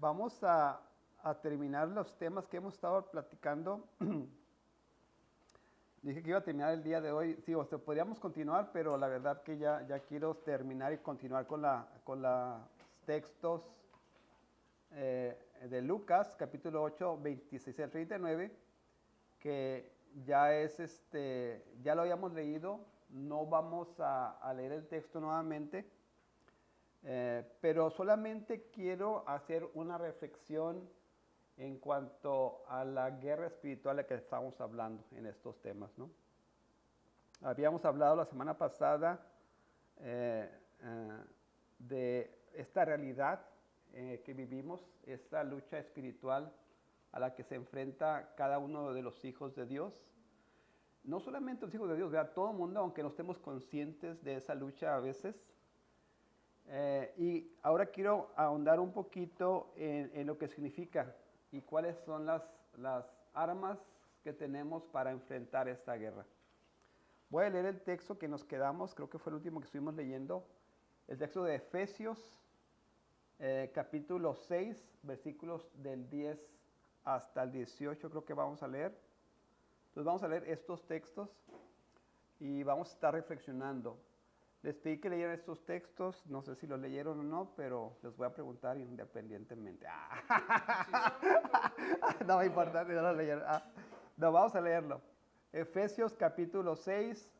Vamos a terminar los temas que hemos estado platicando. Dije que iba a terminar el día de hoy. Sí, podríamos continuar, pero la verdad que ya quiero terminar y continuar con los textos de Lucas, capítulo 8, 26 al 39, que ya ya lo habíamos leído. No vamos a leer el texto nuevamente. Pero solamente quiero hacer una reflexión en cuanto a la guerra espiritual de que estamos hablando en estos temas, ¿no? Habíamos hablado la semana pasada de esta realidad que vivimos, esta lucha espiritual a la que se enfrenta cada uno de los hijos de Dios. No solamente los hijos de Dios, ¿verdad? Todo el mundo, aunque no estemos conscientes de esa lucha a veces. Y ahora quiero ahondar un poquito en lo que significa y cuáles son las armas que tenemos para enfrentar esta guerra. Voy a leer el texto que nos quedamos, creo que fue el último que estuvimos leyendo, el texto de Efesios, capítulo 6, versículos del 10 hasta el 18, creo que vamos a leer. Entonces vamos a leer estos textos y vamos a estar reflexionando. Les pedí que leyeran estos textos, no sé si los leyeron o no, pero les voy a preguntar independientemente. No me importa si no los leyeron. No, vamos a leerlo. Efesios capítulo 6,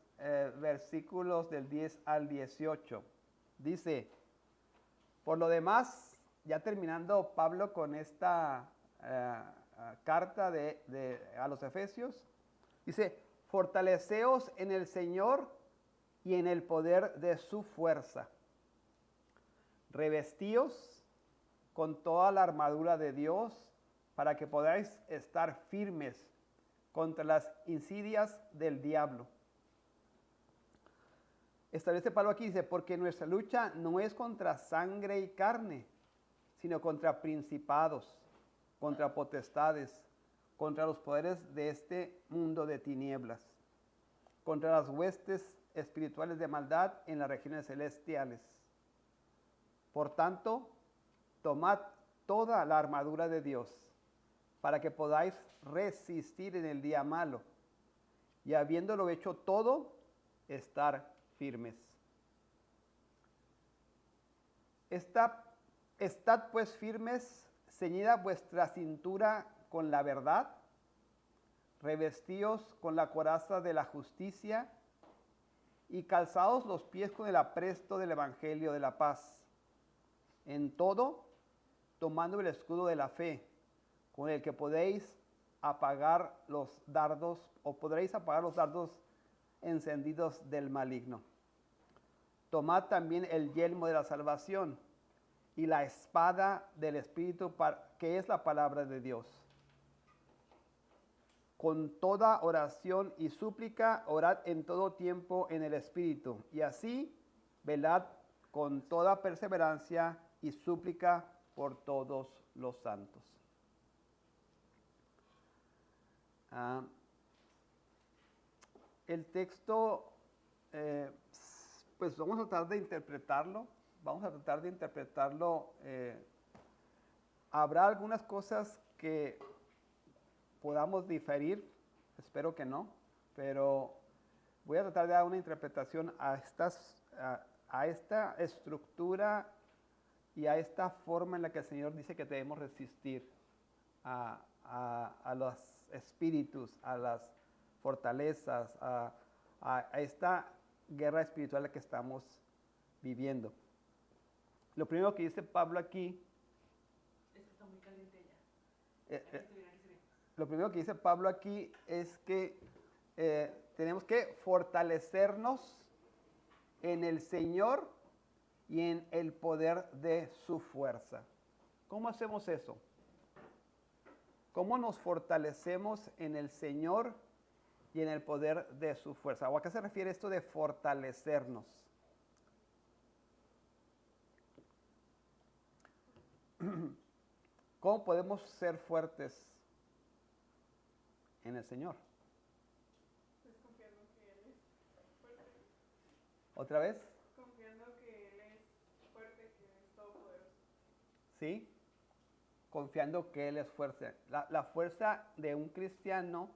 versículos del 10 al 18. Dice, por lo demás, ya terminando Pablo con esta carta a los Efesios, dice, fortaleceos en el Señor y en el poder de su fuerza. Revestíos con toda la armadura de Dios para que podáis estar firmes contra las insidias del diablo. Establece Pablo aquí, dice, porque nuestra lucha no es contra sangre y carne, sino contra principados, contra potestades, contra los poderes de este mundo de tinieblas, contra las huestes espirituales de maldad en las regiones celestiales. Por tanto, tomad toda la armadura de Dios para que podáis resistir en el día malo y habiéndolo hecho todo, estar firmes. Estad pues firmes, ceñida vuestra cintura con la verdad, revestíos con la coraza de la justicia y calzaos los pies con el apresto del evangelio de la paz. En todo, tomando el escudo de la fe, con el que podréis apagar los dardos encendidos del maligno. Tomad también el yelmo de la salvación y la espada del Espíritu, que es la palabra de Dios. Con toda oración y súplica, orad en todo tiempo en el Espíritu, y así velad con toda perseverancia y súplica por todos los santos. El texto, pues vamos a tratar de interpretarlo. Habrá algunas cosas que podamos diferir, espero que no, pero voy a tratar de dar una interpretación a esta estructura y a esta forma en la que el Señor dice que debemos resistir a los espíritus, a las fortalezas, a esta guerra espiritual en la que estamos viviendo. Lo primero que dice Pablo aquí, Esto está muy caliente ya. Lo primero que dice Pablo aquí es que tenemos que fortalecernos en el Señor y en el poder de su fuerza. ¿Cómo hacemos eso? ¿Cómo nos fortalecemos en el Señor y en el poder de su fuerza? ¿O a qué se refiere esto de fortalecernos? ¿Cómo podemos ser fuertes en el Señor? Pues confiando que Él es fuerte. ¿Otra vez? Confiando que Él es fuerte, que es todopoderoso. ¿Sí? confiando que Él es fuerza. La fuerza de un cristiano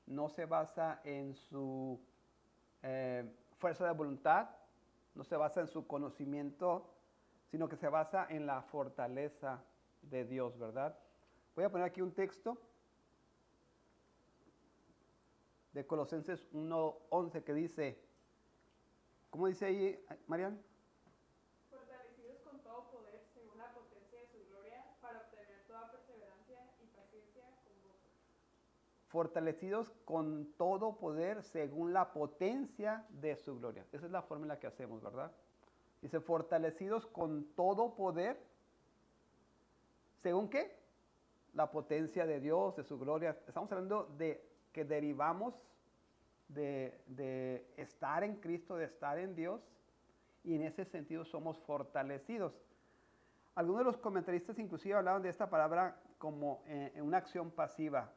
no se basa en su fuerza de voluntad, no se basa en su conocimiento, sino que se basa en la fortaleza de Dios, ¿verdad? Voy a poner aquí un texto de Colosenses 1:11 que dice, ¿cómo dice ahí, Marian? Fortalecidos con todo poder según la potencia de su gloria, para obtener toda perseverancia y paciencia con gozo. Fortalecidos con todo poder según la potencia de su gloria. Esa es la forma en la que hacemos, ¿verdad? Dice, fortalecidos con todo poder, ¿según qué? La potencia de Dios, de su gloria. Estamos hablando de que derivamos de estar en Cristo, de estar en Dios, y en ese sentido somos fortalecidos. Algunos de los comentaristas inclusive hablaban de esta palabra como en una acción pasiva.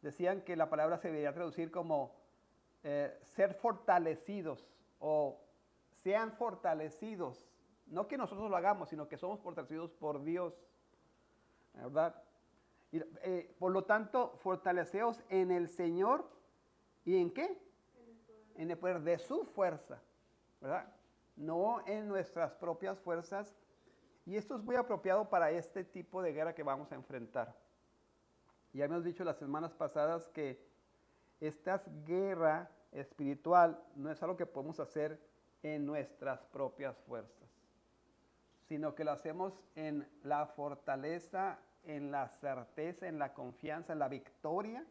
Decían que la palabra se debería traducir como ser fortalecidos o sean fortalecidos. No que nosotros lo hagamos, sino que somos fortalecidos por Dios, ¿verdad? Y, por lo tanto, fortaleceos en el Señor y ¿en qué? En el poder de su fuerza, ¿verdad? No en nuestras propias fuerzas. Y esto es muy apropiado para este tipo de guerra que vamos a enfrentar. Ya hemos dicho las semanas pasadas que esta guerra espiritual no es algo que podemos hacer en nuestras propias fuerzas, sino que lo hacemos en la fortaleza, en la certeza, en la confianza, en la victoria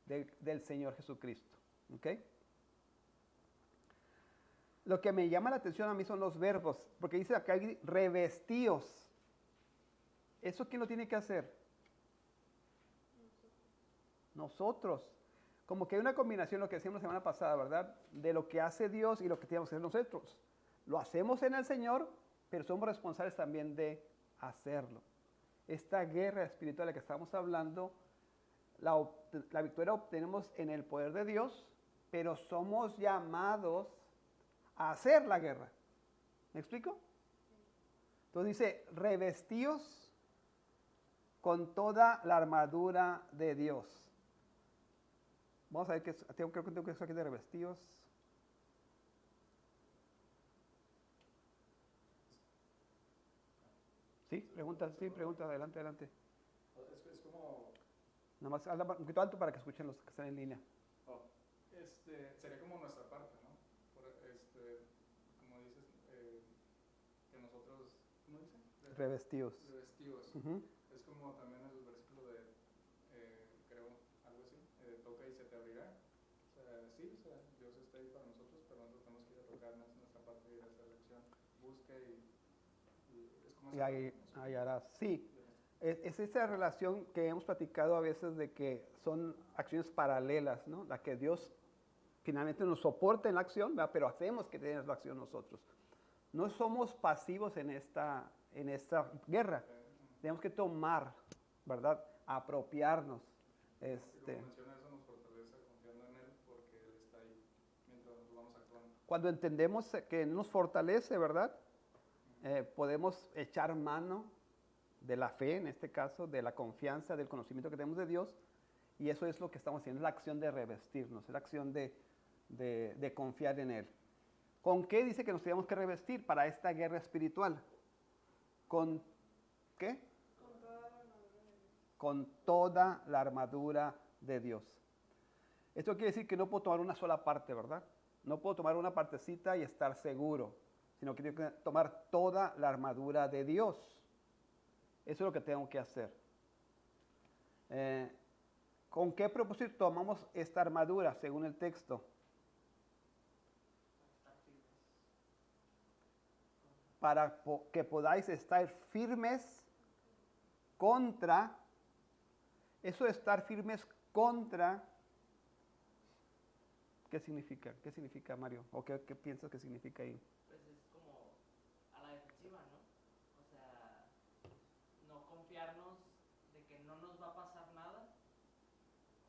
del Señor Jesucristo. ¿Ok? Lo que me llama la atención a mí son los verbos, porque dice acá revestíos. ¿Eso quién lo tiene que hacer? Nosotros. Como que hay una combinación, lo que decíamos la semana pasada, ¿verdad? De lo que hace Dios y lo que tenemos que hacer nosotros. Lo hacemos en el Señor, pero somos responsables también de hacerlo. Esta guerra espiritual de la que estamos hablando, la victoria obtenemos en el poder de Dios, pero somos llamados a hacer la guerra. ¿Me explico? Entonces dice, revestíos con toda la armadura de Dios. Vamos a ver creo que tengo que eso aquí de revestíos. ¿Sí? Pregunta, adelante. Es como, Nada más habla un poquito alto para que escuchen los que están en línea. sería como nuestra parte, ¿no? Como dices, que nosotros, ¿cómo dice? Revestíos. Revestidos. Uh-huh. Es como también el versículo de, creo, algo así, toca y se te abrirá. O sea, sí, o sea, Dios está ahí para nosotros, pero nosotros tenemos que ir a tocar nuestra parte de ir a hacer la acción. Busca y es como... Y ahí harás. Sí, es esa relación que hemos platicado a veces de que son acciones paralelas, ¿no? La que Dios finalmente nos soporta en la acción, ¿verdad? Pero hacemos que tenemos la acción nosotros. No somos pasivos en esta guerra. Tenemos que tomar, ¿verdad? Apropiarnos. Como menciona eso, nos fortalece confiando en Él porque Él está ahí mientras nosotros vamos actuando. Cuando entendemos que nos fortalece, ¿verdad? Podemos echar mano de la fe, en este caso, de la confianza, del conocimiento que tenemos de Dios, y eso es lo que estamos haciendo, es la acción de revestirnos, es la acción de confiar en Él. ¿Con qué dice que nos tenemos que revestir para esta guerra espiritual? ¿Con qué? Con toda la armadura de Dios. Esto quiere decir que no puedo tomar una sola parte, ¿verdad? No puedo tomar una partecita y estar seguro, sino que tengo que tomar toda la armadura de Dios. Eso es lo que tengo que hacer. ¿Con qué propósito tomamos esta armadura, según el texto? Para que podáis estar firmes contra, eso de estar firmes contra, ¿qué significa? ¿Qué significa, Mario? ¿O qué piensas que significa ahí? Pues es como a la defensiva, ¿no? O sea, no confiarnos de que no nos va a pasar nada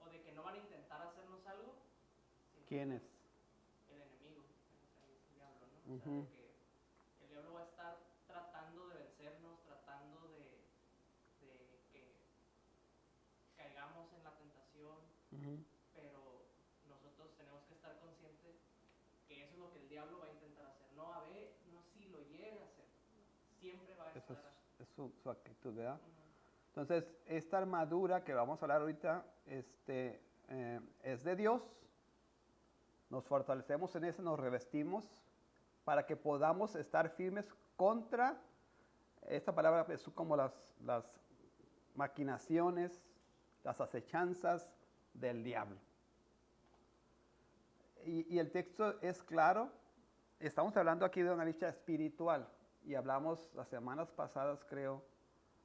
o de que no van a intentar hacernos algo. ¿Quién es? El enemigo, o sea, es el diablo, ¿no? O sea, de que el diablo va a estar tratando de vencernos, tratando de Ujú. pero nosotros tenemos que estar conscientes que eso es lo que el diablo va a intentar hacer. No a ver, no si lo llega a hacer, siempre va a Esa estar. es su actitud, ¿verdad? Ujú. Entonces, esta armadura que vamos a hablar ahorita es de Dios. Nos fortalecemos en eso, nos revestimos para que podamos estar firmes contra, esta palabra es como las maquinaciones, las acechanzas del diablo. Y el texto es claro. Estamos hablando aquí de una lucha espiritual y hablamos las semanas pasadas, creo,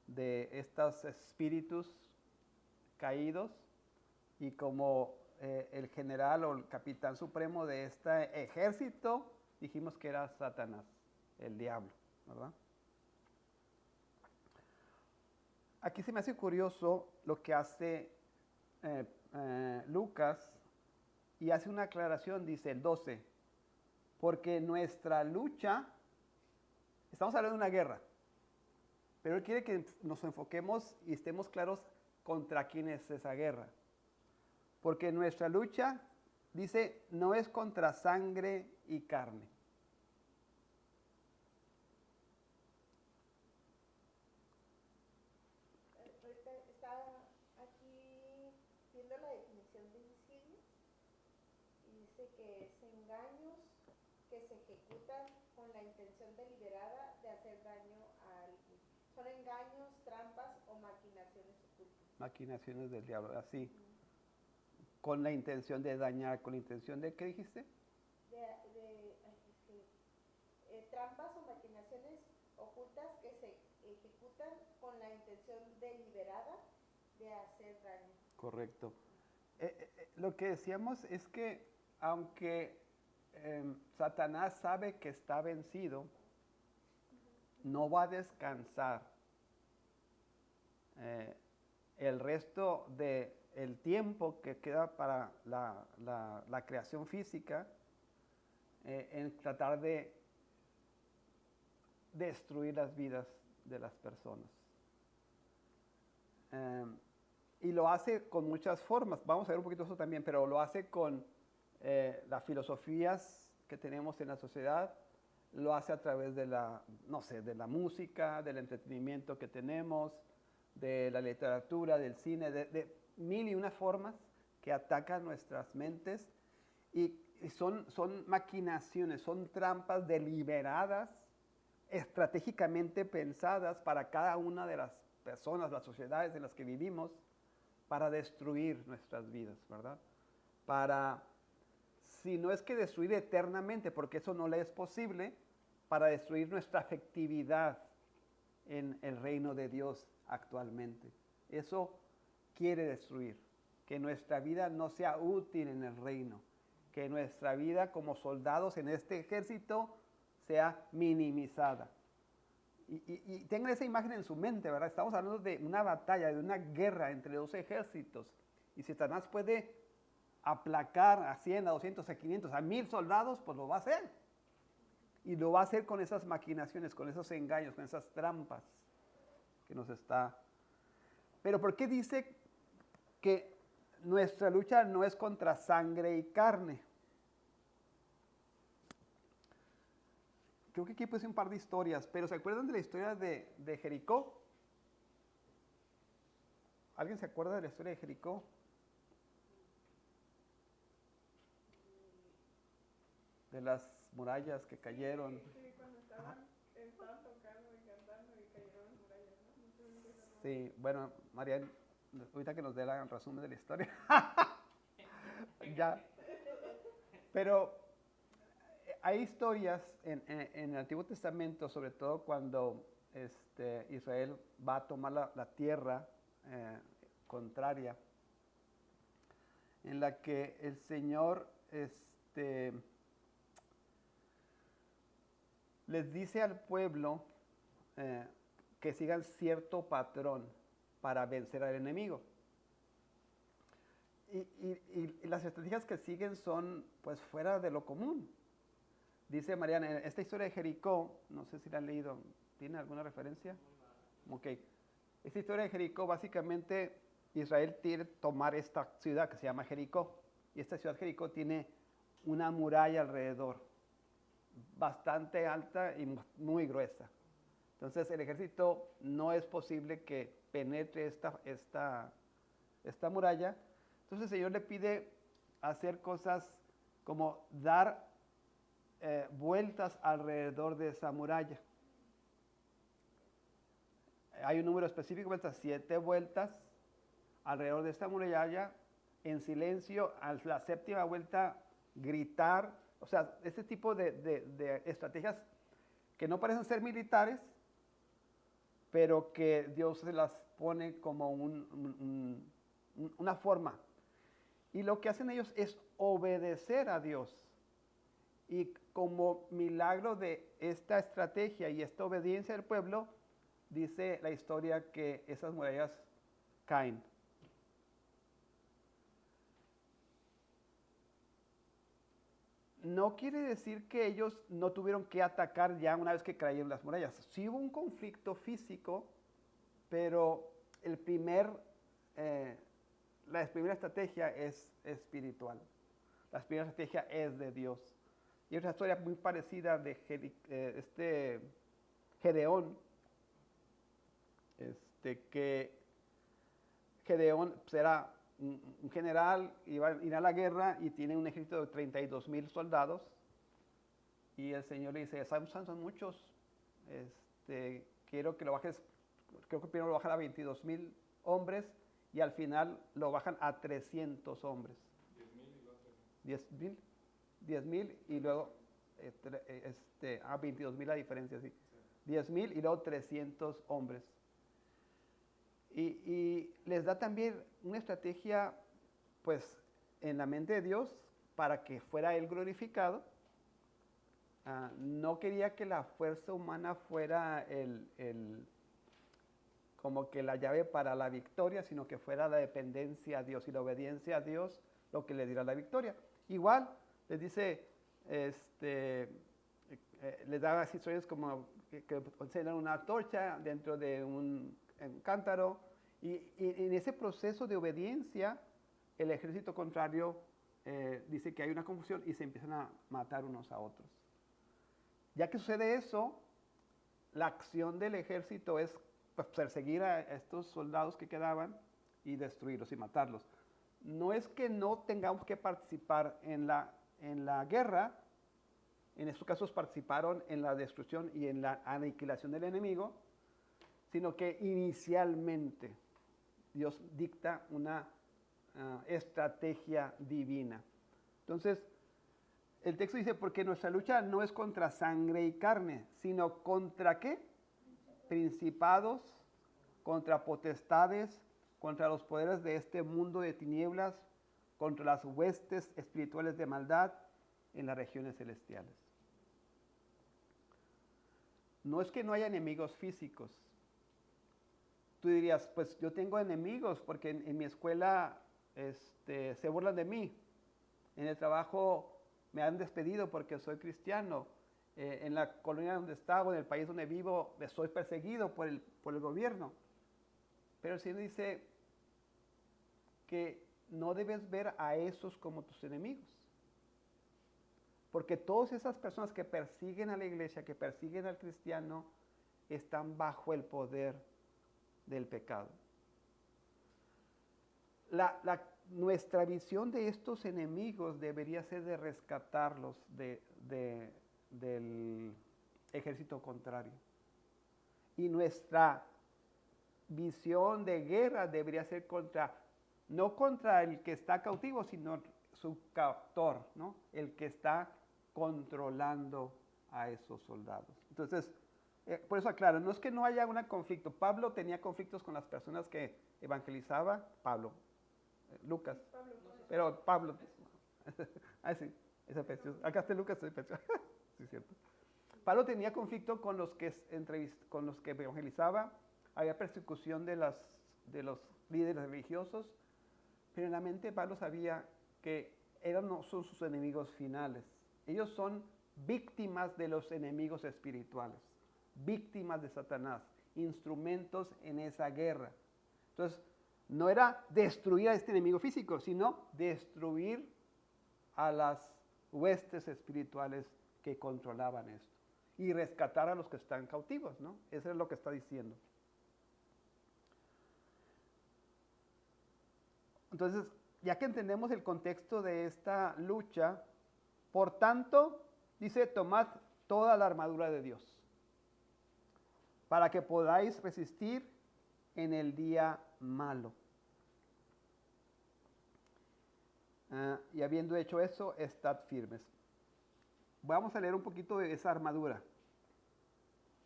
de estos espíritus caídos y como el general o el capitán supremo de este ejército, dijimos que era Satanás, el diablo, ¿verdad? Aquí se me hace curioso lo que hace Lucas y hace una aclaración, dice el 12, porque nuestra lucha, estamos hablando de una guerra, pero él quiere que nos enfoquemos y estemos claros contra quién es esa guerra. Porque nuestra lucha, dice, no es contra sangre y carne. Ahorita estaba aquí viendo la definición de insidias y dice que es engaños que se ejecutan con la intención deliberada de hacer daño a alguien. Son engaños, trampas o maquinaciones ocultas. Maquinaciones del diablo, así. Con la intención de dañar, con la intención de, ¿qué dijiste? Trampas o maquinaciones ocultas que se ejecutan con la intención deliberada de hacer daño. Correcto. Lo que decíamos es que aunque Satanás sabe que está vencido, no va a descansar el resto del tiempo que queda para la creación física en tratar de destruir las vidas de las personas. Y lo hace con muchas formas. Vamos a ver un poquito eso también, pero lo hace con las filosofías que tenemos en la sociedad, lo hace a través de de la música, del entretenimiento que tenemos, de la literatura, del cine, de mil y una formas que atacan nuestras mentes y son maquinaciones, son trampas deliberadas, estratégicamente pensadas para cada una de las personas, las sociedades en las que vivimos, para destruir nuestras vidas, ¿verdad? Para, si no es que destruir eternamente, porque eso no le es posible, para destruir nuestra afectividad en el reino de Dios actualmente. Eso quiere destruir, que nuestra vida no sea útil en el reino, que nuestra vida como soldados en este ejército sea minimizada. Y tengan esa imagen en su mente, ¿verdad? Estamos hablando de una batalla, de una guerra entre dos ejércitos. Y si Satanás puede aplacar a 100, a 200, a 500, a 1000 soldados, pues lo va a hacer. Y lo va a hacer con esas maquinaciones, con esos engaños, con esas trampas que nos está... Pero ¿por qué dice que nuestra lucha no es contra sangre y carne? Creo que aquí puse un par de historias, pero ¿se acuerdan de la historia de Jericó? ¿Alguien se acuerda de la historia de Jericó? De las murallas que cayeron. Sí, cuando estaban tocando y cantando y cayeron las murallas, ¿no? No sé si se acuerdan. Sí, bueno, Marian, ahorita que nos dé el resumen de la historia. Ya. Pero hay historias en el Antiguo Testamento, sobre todo cuando Israel va a tomar la tierra contraria, en la que el Señor les dice al pueblo que sigan cierto patrón para vencer al enemigo. Y las estrategias que siguen son pues fuera de lo común. Dice Mariana, esta historia de Jericó, no sé si la han leído, ¿tiene alguna referencia? Ok. Esta historia de Jericó básicamente Israel quiere tomar esta ciudad que se llama Jericó. Y esta ciudad Jericó tiene una muralla alrededor, bastante alta y muy gruesa. Entonces el ejército no es posible que penetre esta muralla. Entonces el Señor le pide hacer cosas como dar vueltas alrededor de esa muralla. Hay un número específico, 7 vueltas alrededor de esta muralla, en silencio, a la séptima vuelta gritar. O sea, este tipo de estrategias que no parecen ser militares, pero que Dios se las pone como una forma. Y lo que hacen ellos es obedecer a Dios. Y como milagro de esta estrategia y esta obediencia del pueblo, dice la historia que esas murallas caen. No quiere decir que ellos no tuvieron que atacar ya una vez que cayeron las murallas. Sí hubo un conflicto físico, pero la primera estrategia es espiritual. La primera estrategia es de Dios. Y es una historia muy parecida de Gedeón, que Gedeón pues, era un general, iba a ir a la guerra y tiene un ejército de 32,000 soldados. Y el Señor le dice, son muchos, quiero que lo bajes, creo que primero lo bajan a 22,000 hombres y al final lo bajan a 300 hombres. 10,000 y luego a 22,000 la diferencia, sí. 10,000 y luego 300 hombres. Y les da también una estrategia, pues, en la mente de Dios para que fuera Él glorificado. No quería que la fuerza humana fuera como que la llave para la victoria, sino que fuera la dependencia a Dios y la obediencia a Dios lo que le diera la victoria. Igual, les dice, les da historias como que enciendan una torcha dentro de un cántaro, y en ese proceso de obediencia, el ejército contrario dice que hay una confusión y se empiezan a matar unos a otros. Ya que sucede eso, la acción del ejército es pues, perseguir a estos soldados que quedaban y destruirlos y matarlos. No es que no tengamos que participar en la guerra, en estos casos participaron en la destrucción y en la aniquilación del enemigo, sino que inicialmente Dios dicta una estrategia divina. Entonces, el texto dice, porque nuestra lucha no es contra sangre y carne, sino contra ¿qué? Principados, contra potestades, contra los poderes de este mundo de tinieblas, contra las huestes espirituales de maldad en las regiones celestiales. No es que no haya enemigos físicos. Tú dirías, pues yo tengo enemigos porque en mi escuela se burlan de mí. En el trabajo me han despedido porque soy cristiano. En la colonia donde estaba, en el país donde vivo, soy perseguido por el gobierno. Pero el Señor dice que no debes ver a esos como tus enemigos. Porque todas esas personas que persiguen a la iglesia, que persiguen al cristiano, están bajo el poder del pecado. Nuestra visión de estos enemigos debería ser de rescatarlos del ejército contrario. Y nuestra visión de guerra debería ser no contra el que está cautivo, sino su captor, ¿no? El que está controlando a esos soldados. Entonces, por eso aclaro, no es que no haya un conflicto. Pablo tenía conflictos con las personas que evangelizaba. Lucas. Pero Pablo. Sí, es Efesios. Acá está Lucas, es Efesios. Sí, cierto. Pablo tenía conflicto con los que evangelizaba. Había persecución de los líderes religiosos. Pero en la mente Pablo sabía que no son sus enemigos finales. Ellos son víctimas de los enemigos espirituales, víctimas de Satanás, instrumentos en esa guerra. Entonces, no era destruir a este enemigo físico, sino destruir a las huestes espirituales que controlaban esto y rescatar a los que están cautivos, ¿no? Eso es lo que está diciendo. Entonces, ya que entendemos el contexto de esta lucha, por tanto, dice, tomad toda la armadura de Dios, para que podáis resistir en el día malo. Y habiendo hecho eso, estad firmes. Vamos a leer un poquito de esa armadura.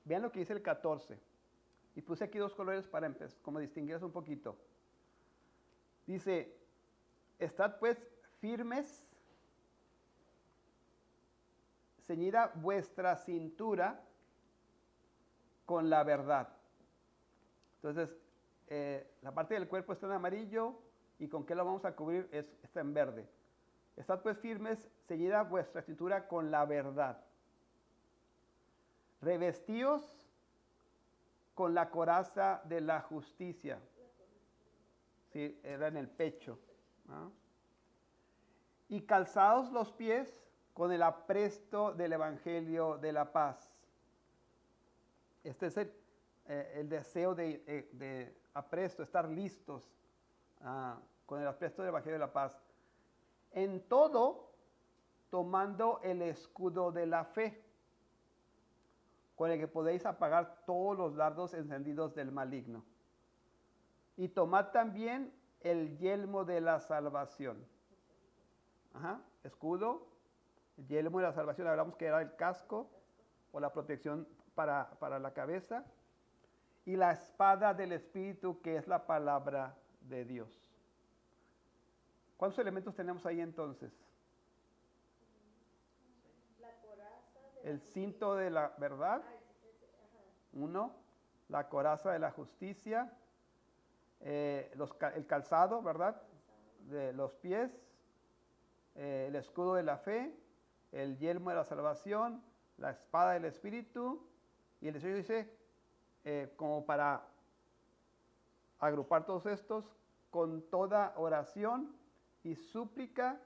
Vean lo que dice el 14. Y puse aquí 2 colores para como distinguirlos un poquito. Dice, estad pues firmes, ceñida vuestra cintura con la verdad. Entonces, la parte del cuerpo está en amarillo, ¿y con qué lo vamos a cubrir? Está en verde. Estad pues firmes, ceñida vuestra cintura con la verdad. Revestíos con la coraza de la justicia. Sí, era en el pecho. ¿No? Y calzados los pies con el apresto del evangelio de la paz. Este es el deseo de apresto, estar listos con el apresto del evangelio de la paz. En todo, tomando el escudo de la fe, con el que podéis apagar todos los dardos encendidos del maligno. Y tomad también el yelmo de la salvación. Escudo, el yelmo de la salvación, hablamos que era el casco o la protección para la cabeza. Y la espada del Espíritu, que es la palabra de Dios. ¿Cuántos elementos tenemos ahí entonces? La coraza de El cinto de la verdad. 1. La coraza de la justicia. El calzado, ¿verdad? De los pies. El escudo de la fe. El yelmo de la salvación. La espada del Espíritu. Y el 18 dice, como para agrupar todos estos, con toda oración y súplica,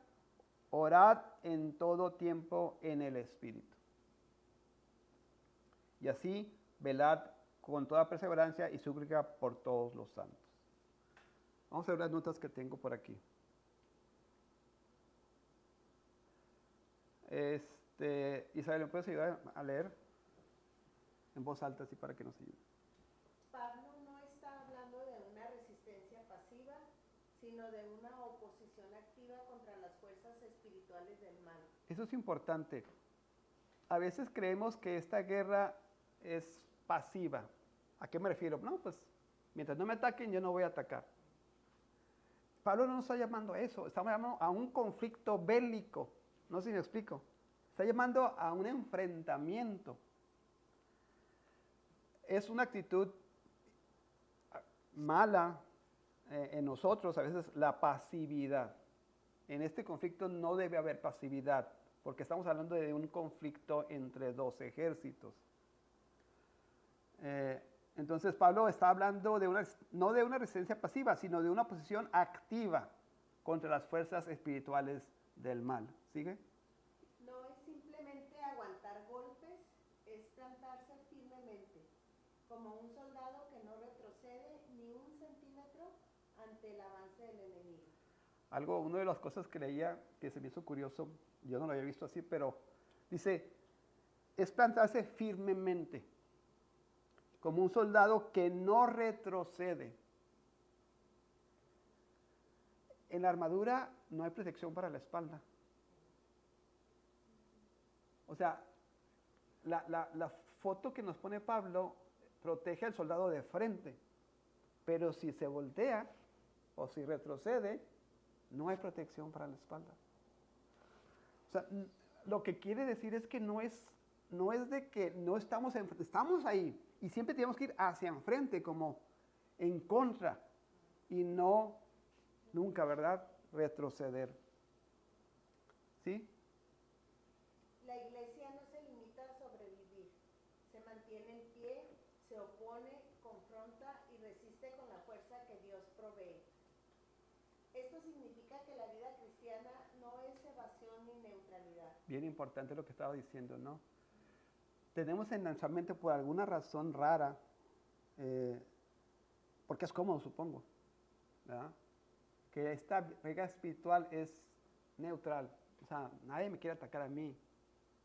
orad en todo tiempo en el Espíritu. Y así, velad con toda perseverancia y súplica por todos los santos. Vamos a ver las notas que tengo por aquí. Isabel, ¿me puedes ayudar a leer en voz alta así para que nos ayude? Pablo no está hablando de una resistencia pasiva, sino de una oposición activa contra las fuerzas espirituales del mal. Eso es importante. A veces creemos que esta guerra es pasiva. ¿A qué me refiero? No, pues mientras no me ataquen, yo no voy a atacar. Pablo no nos está llamando a eso, está llamando a un conflicto bélico. No sé si me explico. Está llamando a un enfrentamiento. Es una actitud mala en nosotros, a veces la pasividad. En este conflicto no debe haber pasividad, porque estamos hablando de un conflicto entre 2 ejércitos. Entonces Pablo está hablando no de una resistencia pasiva, sino de una posición activa contra las fuerzas espirituales del mal. ¿Sigue? No es simplemente aguantar golpes, es plantarse firmemente, como un soldado que no retrocede ni un centímetro ante el avance del enemigo. Una de las cosas que leía que se me hizo curioso, yo no lo había visto así, pero dice, es plantarse firmemente, como un soldado que no retrocede. En la armadura no hay protección para la espalda. O sea, la foto que nos pone Pablo protege al soldado de frente, pero si se voltea o si retrocede, no hay protección para la espalda. O sea, lo que quiere decir es que no es de que no estamos ahí y siempre tenemos que ir hacia enfrente, como en contra, y no nunca, ¿verdad?, retroceder. ¿Sí? La iglesia no se limita a sobrevivir, se mantiene en pie, se opone, confronta y resiste con la fuerza que Dios provee. esto significa que la vida cristiana no es evasión ni neutralidad. Bien importante lo que estaba diciendo, ¿no? Tenemos en nuestra mente por alguna razón rara, porque es cómodo, supongo, ¿verdad? Que esta regla espiritual es neutral. O sea, nadie me quiere atacar a mí.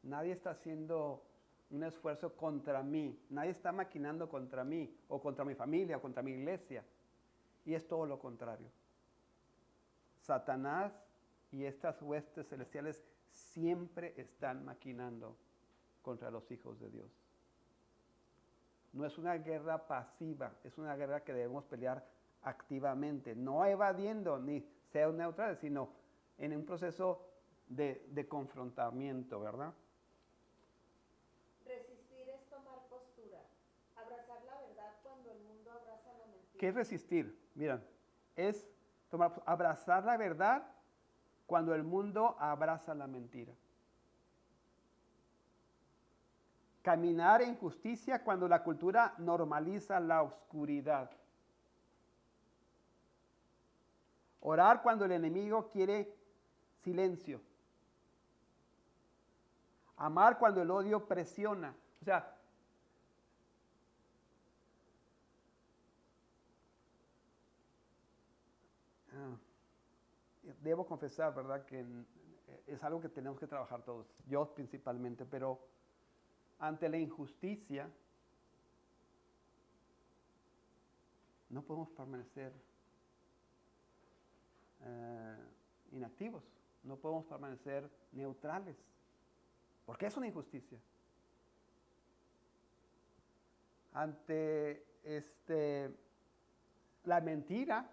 Nadie está haciendo un esfuerzo contra mí. Nadie está maquinando contra mí, o contra mi familia, o contra mi iglesia. Y es todo lo contrario. Satanás y estas huestes celestiales siempre están maquinando contra los hijos de Dios. No es una guerra pasiva, es una guerra que debemos pelear activamente, no evadiendo ni ser neutrales, sino en un proceso de confrontamiento, ¿verdad? Resistir es tomar postura. Abrazar la verdad cuando el mundo abraza la mentira. ¿Qué es resistir? Miren, es abrazar la verdad cuando el mundo abraza la mentira. Caminar en justicia cuando la cultura normaliza la oscuridad. Orar cuando el enemigo quiere silencio. Amar cuando el odio presiona. O sea, debo confesar, ¿verdad?, que es algo que tenemos que trabajar todos, yo principalmente, pero ante la injusticia no podemos permanecer inactivos, no podemos permanecer neutrales, porque es una injusticia. Ante la mentira,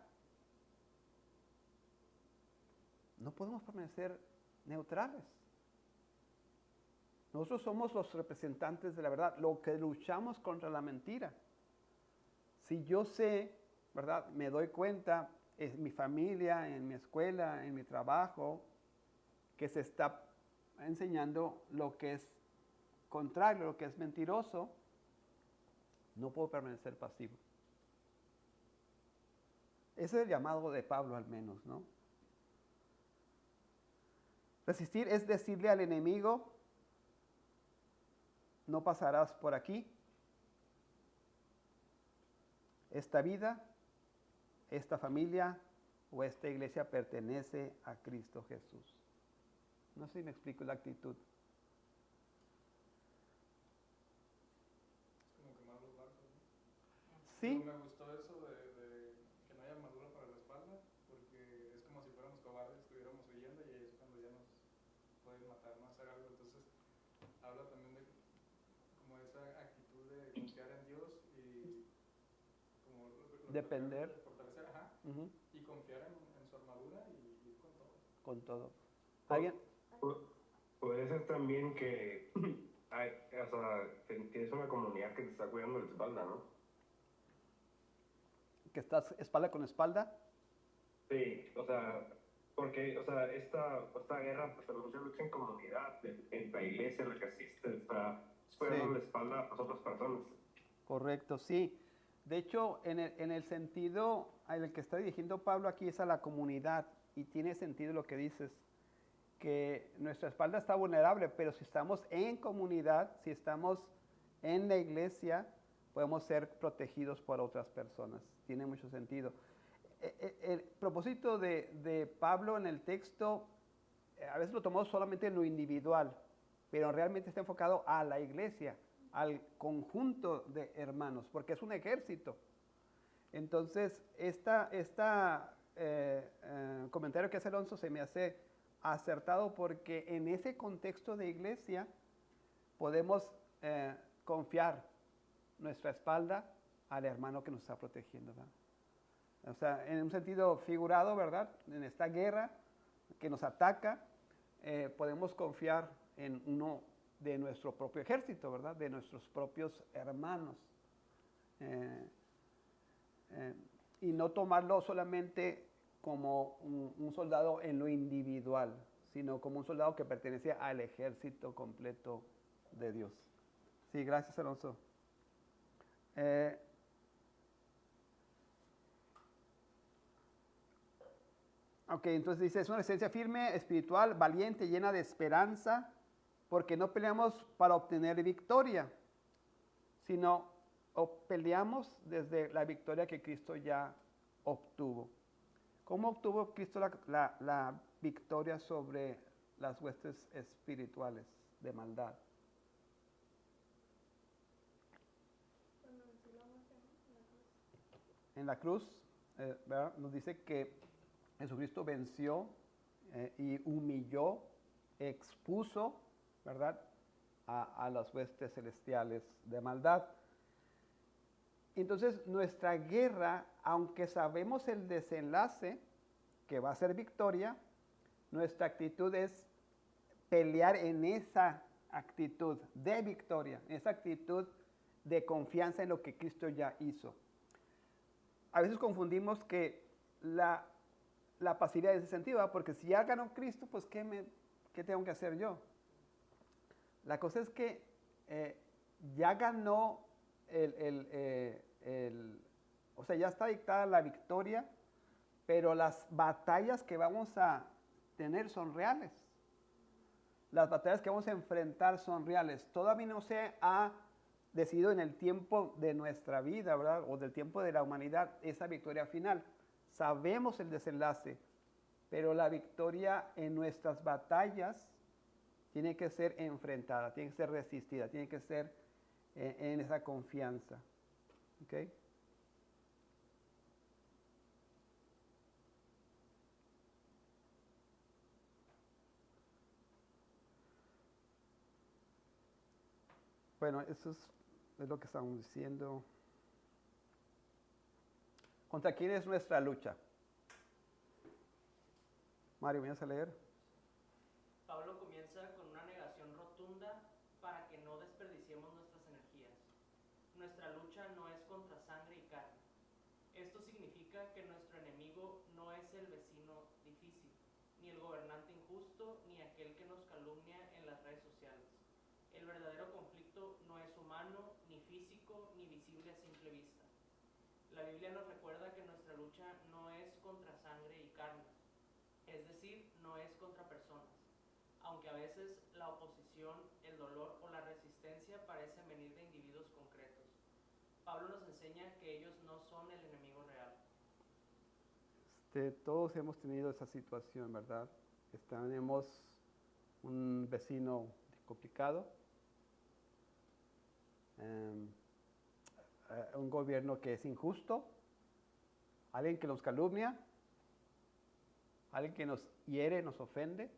no podemos permanecer neutrales. Nosotros somos los representantes de la verdad, lo que luchamos contra la mentira. Si yo sé, ¿verdad?, me doy cuenta en mi familia, en mi escuela, en mi trabajo, que se está enseñando lo que es contrario, lo que es mentiroso, no puedo permanecer pasivo. Ese es el llamado de Pablo al menos, ¿no? Resistir es decirle al enemigo, no pasarás por aquí. Esta vida, esta familia o esta iglesia pertenece a Cristo Jesús. No sé si me explico la actitud. Es como quemar los barcos, ¿no? Sí. Pero me gustó eso de que no haya armadura para la espalda, porque es como si fuéramos cobardes, estuviéramos huyendo y ahí es cuando ya nos pueden matar, no hacer algo. Entonces, habla también de como esa actitud de confiar en Dios y como Depender. de fortalecer, ajá, y confiar en su armadura y ir con todo. Con todo. ¿Alguien? Puede ser también que o sea, tienes una comunidad que te está cuidando la espalda, ¿no? ¿Que estás espalda con espalda? Sí, o sea, porque, o sea, esta guerra, pues, mucha lucha en comunidad, en la iglesia, en la que asistes, está cuidando la espalda a las otras personas. Correcto, sí. De hecho, en el sentido en el que está dirigiendo Pablo aquí es a la comunidad, y tiene sentido lo que dices, que nuestra espalda está vulnerable, pero si estamos en comunidad, si estamos en la iglesia, podemos ser protegidos por otras personas. Tiene mucho sentido. El propósito de Pablo en el texto, a veces lo tomamos solamente en lo individual, pero realmente está enfocado a la iglesia, al conjunto de hermanos, porque es un ejército. Entonces, comentario que hace Alonso se me hace acertado, porque en ese contexto de iglesia podemos confiar nuestra espalda al hermano que nos está protegiendo, ¿verdad? O sea, en un sentido figurado, ¿verdad? En esta guerra que nos ataca, podemos confiar en uno de nuestro propio ejército, ¿verdad? De nuestros propios hermanos. Y no tomarlo solamente como un soldado en lo individual, sino como un soldado que pertenece al ejército completo de Dios. Sí, gracias, Alonso. Ok, entonces dice, es una esencia firme, espiritual, valiente, llena de esperanza, porque no peleamos para obtener victoria, sino peleamos desde la victoria que Cristo ya obtuvo. ¿Cómo obtuvo Cristo la victoria sobre las huestes espirituales de maldad? Cuando venció la muerte, ¿no? En la cruz. En la cruz, ¿verdad? Nos dice que Jesucristo venció y humilló, expuso, ¿verdad?, a las huestes celestiales de maldad. Entonces, nuestra guerra, aunque sabemos el desenlace, que va a ser victoria, nuestra actitud es pelear en esa actitud de victoria, en esa actitud de confianza en lo que Cristo ya hizo. A veces confundimos que la pasividad en ese sentido, ¿verdad? Porque si ya ganó Cristo, pues ¿qué tengo que hacer yo? La cosa es que ya ganó o sea, ya está dictada la victoria, pero las batallas que vamos a tener son reales. Las batallas que vamos a enfrentar son reales. Todavía no se ha decidido en el tiempo de nuestra vida, ¿verdad? O del tiempo de la humanidad, esa victoria final. Sabemos el desenlace, pero la victoria en nuestras batallas tiene que ser enfrentada, tiene que ser resistida, tiene que ser en esa confianza. ¿Ok? Bueno, eso es lo que estamos diciendo. ¿Contra quién es nuestra lucha? Mario, ¿vienes a leer? Pablo comienza con una negación rotunda para que no desperdiciemos nuestras energías. Nuestra lucha no es contra sangre y carne. Esto significa que nuestro enemigo no es el vecino difícil, ni el gobernante injusto, ni aquel que nos calumnia en las redes sociales. El verdadero conflicto no es humano, ni físico, ni visible a simple vista. La Biblia nos recuerda que nuestra lucha no es contra sangre y carne, es decir, no es contra personas, aunque a veces la oposición, el dolor o la resistencia parecen venir de individuos concretos. Pablo nos enseña que ellos no son el enemigo real. Todos hemos tenido esa situación, ¿verdad? Tenemos un vecino complicado, un gobierno que es injusto, alguien que nos calumnia, alguien que nos hiere, nos ofende,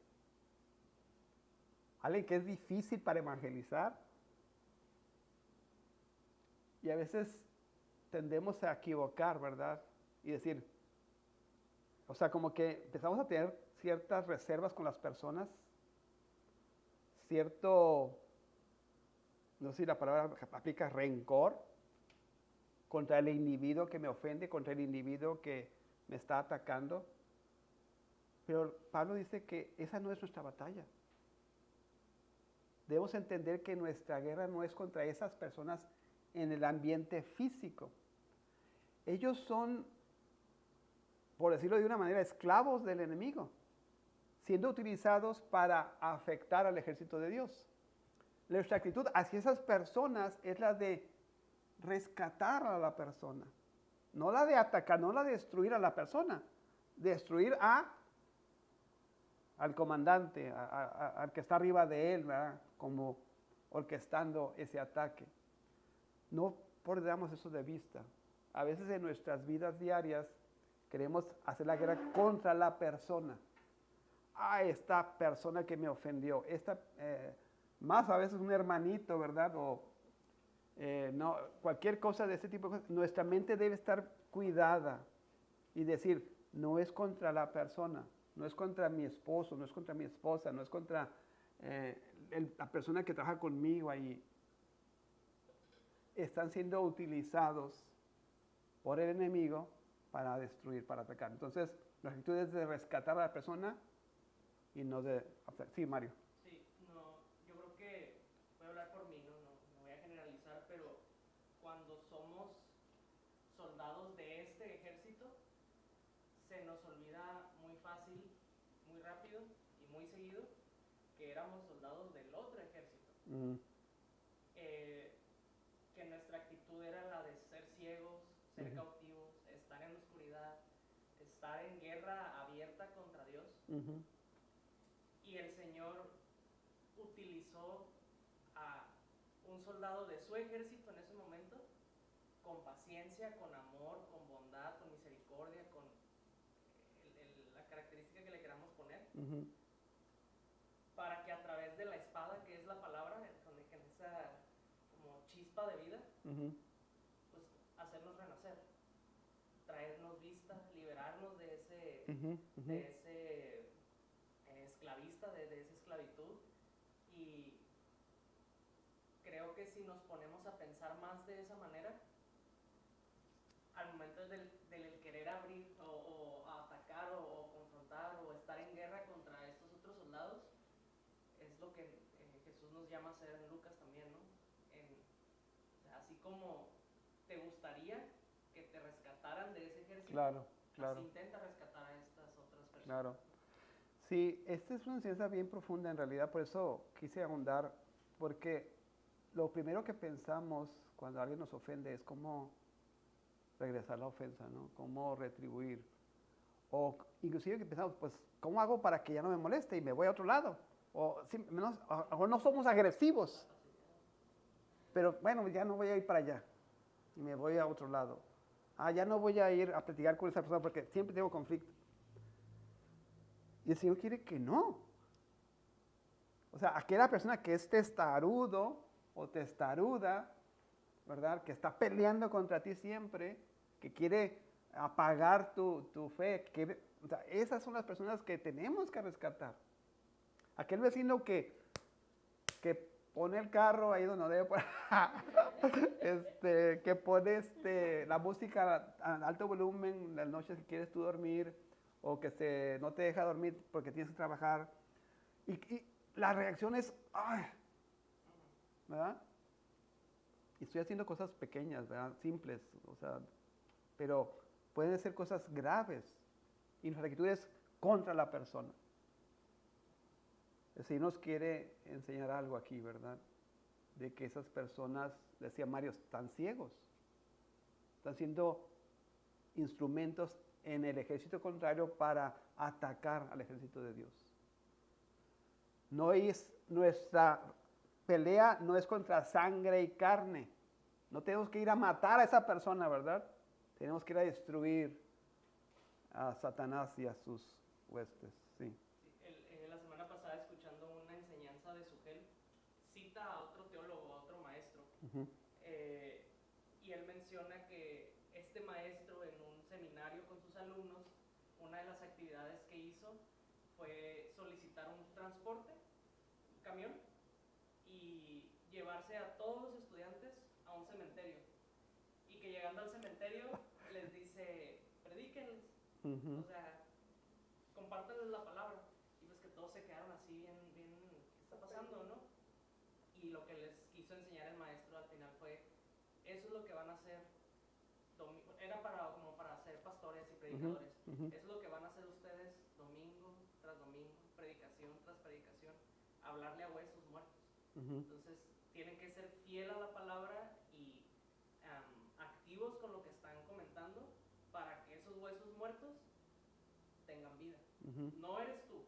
alguien que es difícil para evangelizar. Y a veces tendemos a equivocar, ¿verdad? Y decir, o sea, como que empezamos a tener ciertas reservas con las personas, cierto, no sé si la palabra aplica, rencor contra el individuo que me ofende, contra el individuo que me está atacando. Pero Pablo dice que esa no es nuestra batalla. Debemos entender que nuestra guerra no es contra esas personas en el ambiente físico. Ellos son, por decirlo de una manera, esclavos del enemigo, siendo utilizados para afectar al ejército de Dios. Nuestra actitud hacia esas personas es la de rescatar a la persona, no la de atacar, no la de destruir a la persona, destruir al comandante, al que está arriba de él, ¿verdad? Como orquestando ese ataque. No perdamos eso de vista. A veces en nuestras vidas diarias queremos hacer la guerra contra la persona. Esta persona que me ofendió, más a veces un hermanito, ¿verdad? O no, cualquier cosa de este tipo de cosas. Nuestra mente debe estar cuidada y decir, no es contra la persona, no es contra mi esposo, no es contra mi esposa, no es contra la persona que trabaja conmigo ahí. Están siendo utilizados por el enemigo para destruir, para atacar. Entonces, la actitud es de rescatar a la persona y no de... Sí, Mario. Sí, no, yo creo que voy a hablar por mí, no voy a generalizar, pero cuando somos soldados de este ejército, se nos olvida muy fácil rápido y muy seguido que éramos soldados del otro ejército. Mm, Que nuestra actitud era la de ser ciegos, ser Ujú. cautivos, estar en la oscuridad, estar en guerra abierta contra Dios. ujú, Y el Señor utilizó a un soldado de su ejército en ese momento, con paciencia, con amor, con bondad, con misericordia, con la característica que le queramos poner, ujú, para que a través de la espada, que es la palabra, con esa como chispa de vida, ujú, pues hacernos renacer, traernos vista, liberarnos de ese, ujú, ujú. de ese esclavista, de esa esclavitud. Y creo que si nos ponemos a pensar más de esa manera, al momento del querer abrir o atacar o confrontar o estar en guerra contra estos otros soldados, es lo que Jesús nos llama a hacer en Lucas también, ¿no? O sea, así como te gustaría que te rescataran de ese ejército, Claro, claro, así intenta rescatar a estas otras personas. claro. Sí, esta es una enseñanza bien profunda en realidad, por eso quise ahondar, porque lo primero que pensamos cuando alguien nos ofende es cómo regresar la ofensa, ¿no? Cómo retribuir. O inclusive que pensamos, pues, ¿cómo hago para que ya no me moleste y me voy a otro lado? O, o no somos agresivos, pero bueno, ya no voy a ir para allá y me voy a otro lado. Ah, ya no voy a ir a platicar con esa persona porque siempre tengo conflicto. Y el Señor quiere que no. O sea, aquella persona que es testarudo o testaruda, ¿verdad? Que está peleando contra ti siempre, que quiere apagar tu fe. O sea, esas son las personas que tenemos que rescatar. Aquel vecino que pone el carro ahí donde no debe poner, que pone la música a alto volumen las noches que quieres tú dormir, o que no te deja dormir porque tienes que trabajar. Y la reacción es, ¡ay! ¿Verdad? Y estoy haciendo cosas pequeñas, ¿verdad? Simples, o sea, pero pueden ser cosas graves. Y nuestra actitud es contra la persona. El Señor nos quiere enseñar algo aquí, ¿verdad? De que esas personas, decía Mario, están ciegos. Están siendo instrumentos en el ejército contrario para atacar al ejército de Dios. No es nuestra pelea, no es contra sangre y carne. No tenemos que ir a matar a esa persona, ¿verdad? Tenemos que ir a destruir a Satanás y a sus huestes. Sí. Sí, la semana pasada, escuchando una enseñanza de Sugel, cita a otro teólogo, a otro maestro, Uh-huh. y él menciona que este maestro en un seminario con sus alumnos, una de las actividades que hizo fue solicitar un transporte, un camión, y llevarse a todos los estudiantes a un cementerio. Y que llegando al cementerio les dice, predíquenles, Uh-huh. o sea, compártanles la palabra. Y pues que todos se quedaron así bien, ¿qué está pasando, no? Y lo que les quiso enseñar el maestro al final fue, eso es lo que van a hacer, era como para ser pastores y predicadores, Uh-huh. eso es lo que van a hacer ustedes domingo tras domingo, predicación tras predicación, hablarle a huesos muertos. Uh-huh. Entonces tienen que ser fiel a la palabra y activos con lo que están comentando para que esos huesos muertos tengan vida. Uh-huh. No eres tú,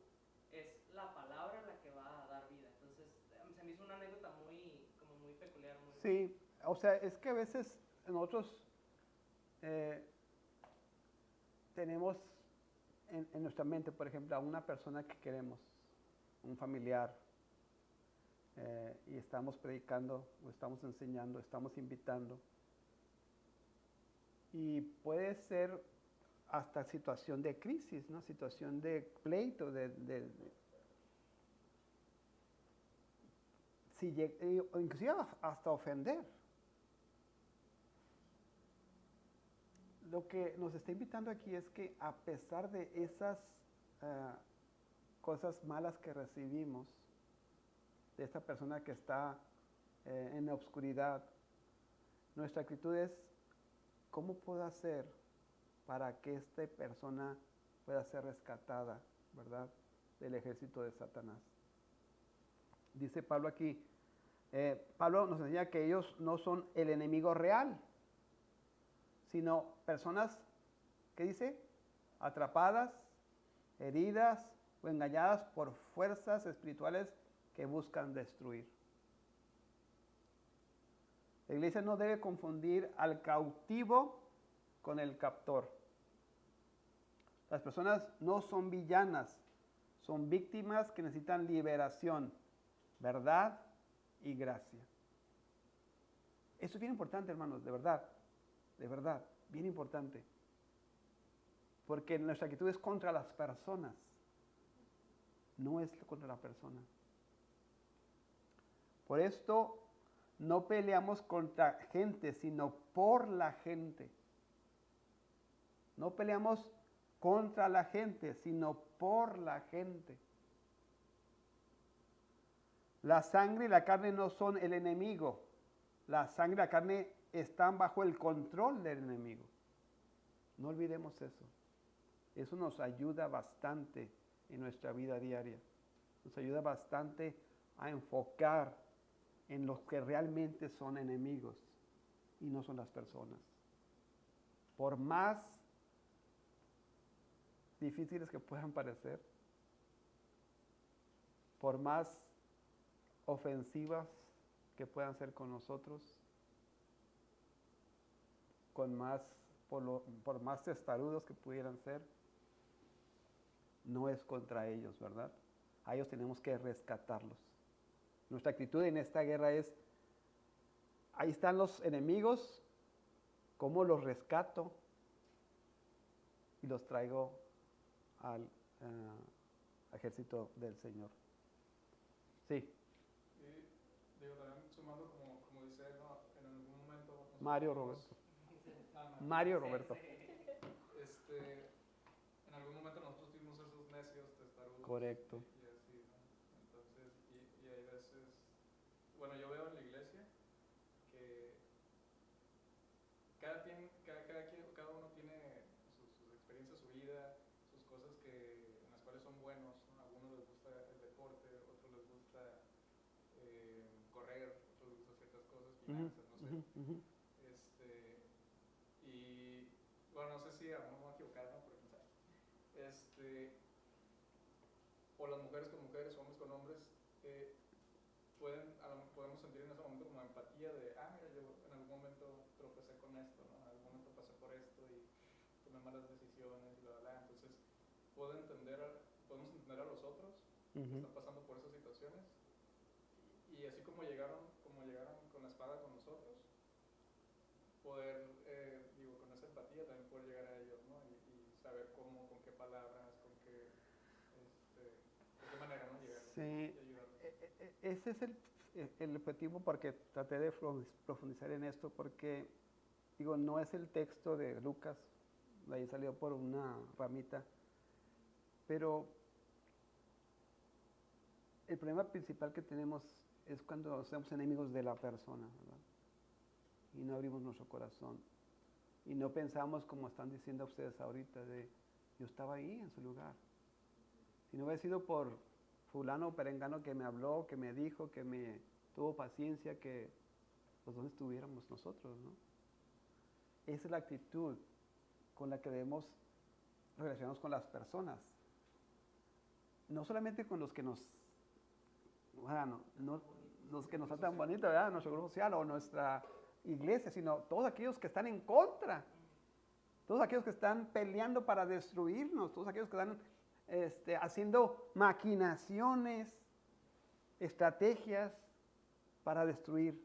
es la palabra la que va a dar vida. Entonces se me hizo una anécdota muy peculiar. Sí, o sea, es que a veces nosotros tenemos en nuestra mente, por ejemplo, a una persona que queremos, un familiar, y estamos predicando, o estamos enseñando, estamos invitando. Y puede ser hasta situación de crisis, ¿no? Situación de pleito, o inclusive hasta ofender. Lo que nos está invitando aquí es que a pesar de esas cosas malas que recibimos, de esta persona que está en la oscuridad, nuestra actitud es, ¿cómo puedo hacer para que esta persona pueda ser rescatada, verdad? del ejército de Satanás. Dice Pablo aquí, Pablo nos enseña que ellos no son el enemigo real, sino personas, ¿qué dice? Atrapadas, heridas o engañadas por fuerzas espirituales que buscan destruir. La iglesia no debe confundir al cautivo con el captor. Las personas no son villanas, son víctimas que necesitan liberación, verdad y gracia. Eso es bien importante, hermanos, de verdad, bien importante. Porque nuestra actitud es contra las personas, no es contra la persona. Por esto no peleamos contra gente, sino por la gente. No peleamos contra la gente, sino por la gente. La sangre y la carne no son el enemigo. La sangre y la carne están bajo el control del enemigo. No olvidemos eso. Eso nos ayuda bastante en nuestra vida diaria. Nos ayuda bastante a enfocar en los que realmente son enemigos y no son las personas. Por más difíciles que puedan parecer, por más ofensivas que puedan ser con nosotros, por más testarudos que pudieran ser, no es contra ellos, ¿verdad? A ellos tenemos que rescatarlos. Nuestra actitud en esta guerra es, ahí están los enemigos, ¿cómo los rescato? Y los traigo al ejército del Señor. Sí. Y digo, también sumando como dice, ¿no? En algún momento... Mario Roberto. Mario Roberto. En algún momento nosotros fuimos esos necios, testarudos. Correcto. Y así, ¿no? Entonces, y hay veces... Bueno, yo veo en la iglesia que cada uno tiene sus experiencias, su vida, sus cosas en las cuales son buenos, ¿no? A algunos les gusta el deporte, a otros les gusta correr, a otros les gusta ciertas cosas, finanzas, no sé. Y bueno, no sé si a lo mejor me voy a equivocar, ¿no? Porque, o las mujeres con mujeres, hombres con hombres, podemos sentir en ese momento como empatía de, mira, yo en algún momento tropecé con esto, ¿no? En algún momento pasé por esto y tomé malas decisiones y bla, bla, bla. Entonces, podemos entender a los otros que están pasando por esas situaciones y así como llegaron con la espada con nosotros, poder, con esa empatía también poder llegar a ellos, ¿no? Y saber cómo, con qué palabras, de qué manera, ¿no? Llegar Sí, y ayudarlos. ese es el objetivo, porque traté de profundizar en esto, porque, no es el texto de Lucas, de ahí salió por una ramita, pero el problema principal que tenemos es cuando somos enemigos de la persona, ¿verdad? Y no abrimos nuestro corazón. Y no pensamos como están diciendo ustedes ahorita, de yo estaba ahí en su lugar. Si no hubiera sido por fulano o perengano que me habló, que me dijo, que me tuvo paciencia, que pues dónde estuviéramos nosotros, ¿no? Esa es la actitud con la que debemos relacionarnos con las personas. No solamente con los que nos tratan bonito, ¿verdad? Nuestro grupo social o nuestra iglesia, sino todos aquellos que están en contra, todos aquellos que están peleando para destruirnos, todos aquellos que están haciendo maquinaciones, estrategias para destruir.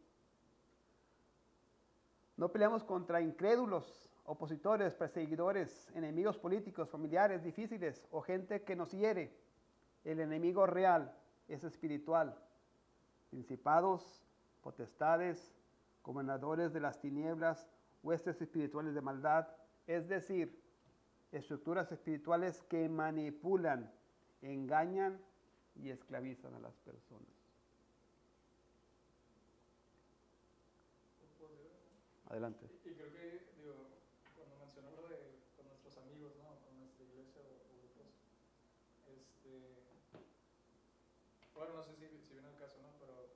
No peleamos contra incrédulos, opositores, perseguidores, enemigos políticos, familiares, difíciles o gente que nos hiere. El enemigo real es espiritual. Principados, potestades, gobernadores de las tinieblas, huestes espirituales de maldad, es decir, estructuras espirituales que manipulan, engañan y esclavizan a las personas. Adelante. Y creo que, cuando mencionó lo de con nuestros amigos, ¿no? Con nuestra iglesia o grupos, bueno, no sé si viene el caso, ¿no? Pero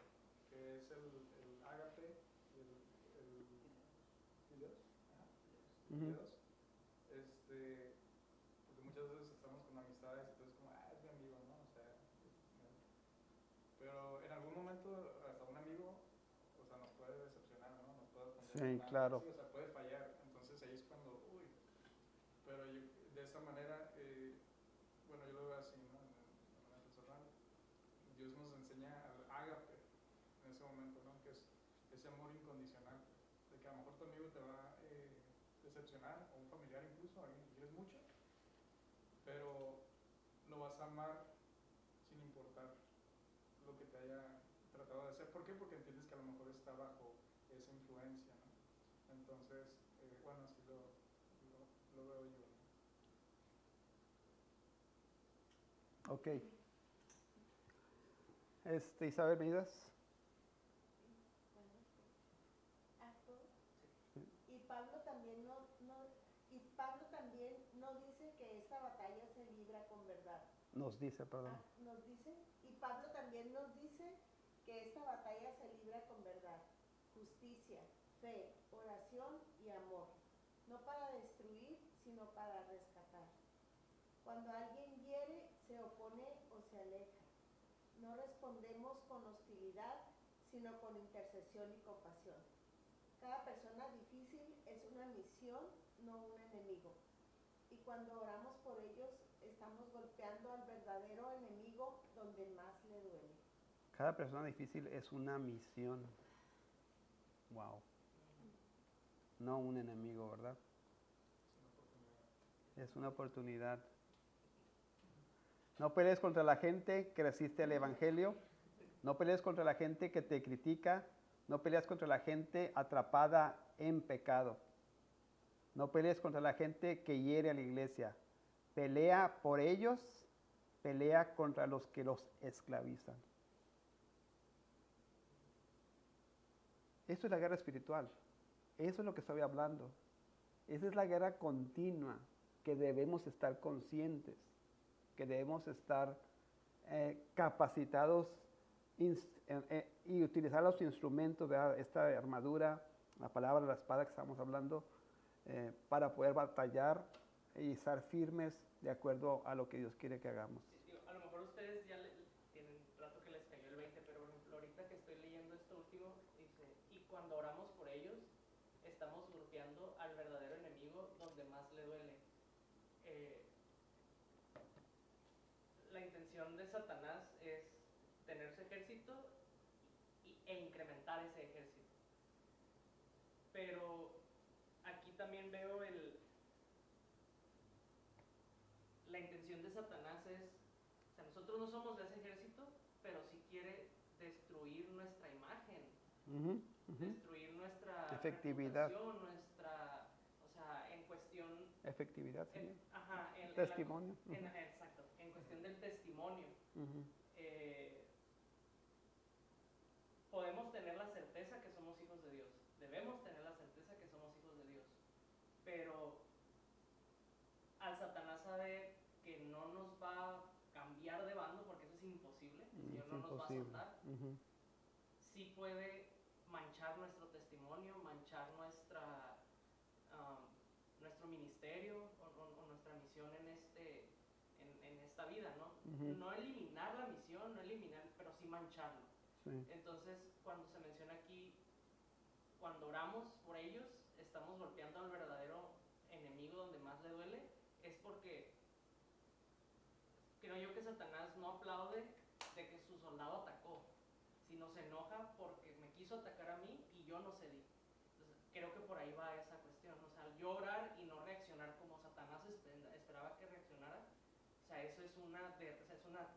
que es el ágape y el filos. Ajá. Ujú. Filos. Porque muchas veces estamos con amistades y entonces como, es mi amigo, ¿no? O sea, pero en algún momento hasta un amigo, o sea, nos puede decepcionar, ¿no? Nos puede ofender. Sí, Nada, claro. sí, o sea, puede fallar. Entonces ahí es cuando, pero yo, de esta manera, bueno, yo lo veo así, ¿no? De manera personal, Dios nos enseña al ágape en ese momento, ¿no? Que es ese amor incondicional, de que a lo mejor tu amigo te va a decepcionar, o un familiar incluso, alguien que quieres mucho, pero lo vas a amar sin importar lo que te haya tratado de hacer. ¿Por qué? Porque entiendes que a lo mejor está bajo esa influencia, ¿no? Entonces, bueno, así lo veo yo, ¿no? Ok. Isabel Midas. Bueno, ¿puedo? Y Pablo también no dice que esta batalla se libra con verdad. Nos dice, perdón. Nos dice, y Pablo también nos dice que esta batalla se libra con verdad, justicia, fe, oración y amor, no para destruir, sino para rescatar. Cuando alguien hiere, se opone o se aleja. No respondemos con hostilidad, sino con intercesión y compasión. Cada persona difícil es una misión, no un enemigo. Y cuando oramos por ellos, estamos golpeando al verdadero enemigo donde más le duele. Cada persona difícil es una misión. Wow. No un enemigo, ¿verdad? Es una oportunidad. No pelees contra la gente que resiste el evangelio. No pelees contra la gente que te critica. No pelees contra la gente atrapada en pecado. No pelees contra la gente que hiere a la iglesia. Pelea por ellos. Pelea contra los que los esclavizan. Esto es la guerra espiritual. Eso es lo que estoy hablando. Esa es la guerra continua que debemos estar conscientes, que debemos estar capacitados y utilizar los instrumentos de esta armadura, la palabra, la espada que estamos hablando, para poder batallar y estar firmes de acuerdo a lo que Dios quiere que hagamos. A lo mejor ustedes ya tienen rato que les cayó el 20, pero por ejemplo, ahorita que estoy leyendo esto último, dice, y cuando oramos por ellos, estamos golpeando al verdadero enemigo donde más le duele. La intención de Satanás es tener su ejército e incrementar ese ejército. Pero aquí también veo la intención de Satanás es, o sea, nosotros no somos de ese ejército, pero sí quiere destruir nuestra imagen, destruir nuestra efectividad, nuestra, o sea, en cuestión efectividad, sí. En testimonio. Exacto, en cuestión del testimonio. Podemos tener la certeza que somos hijos de Dios, debemos tener la certeza que somos hijos de Dios, pero al Satanás sabe que no nos va a cambiar de bando, porque eso es imposible, el Señor no nos va a soltar. Sí puede manchar nuestro testimonio, manchar nuestro ministerio o nuestra misión en esta vida, ¿no? No eliminar la misión, pero sí mancharlo. Sí. Entonces, cuando se menciona aquí, cuando oramos por ellos, estamos golpeando al verdadero enemigo donde más le duele, es porque creo yo que Satanás no aplaude de que su soldado atacó, sino se enoja porque me quiso atacar a mí y yo no cedí. Entonces, creo que por ahí va esa cuestión, o sea, al yo orar y no reaccionar como Satanás esperaba que reaccionara, o sea, eso es una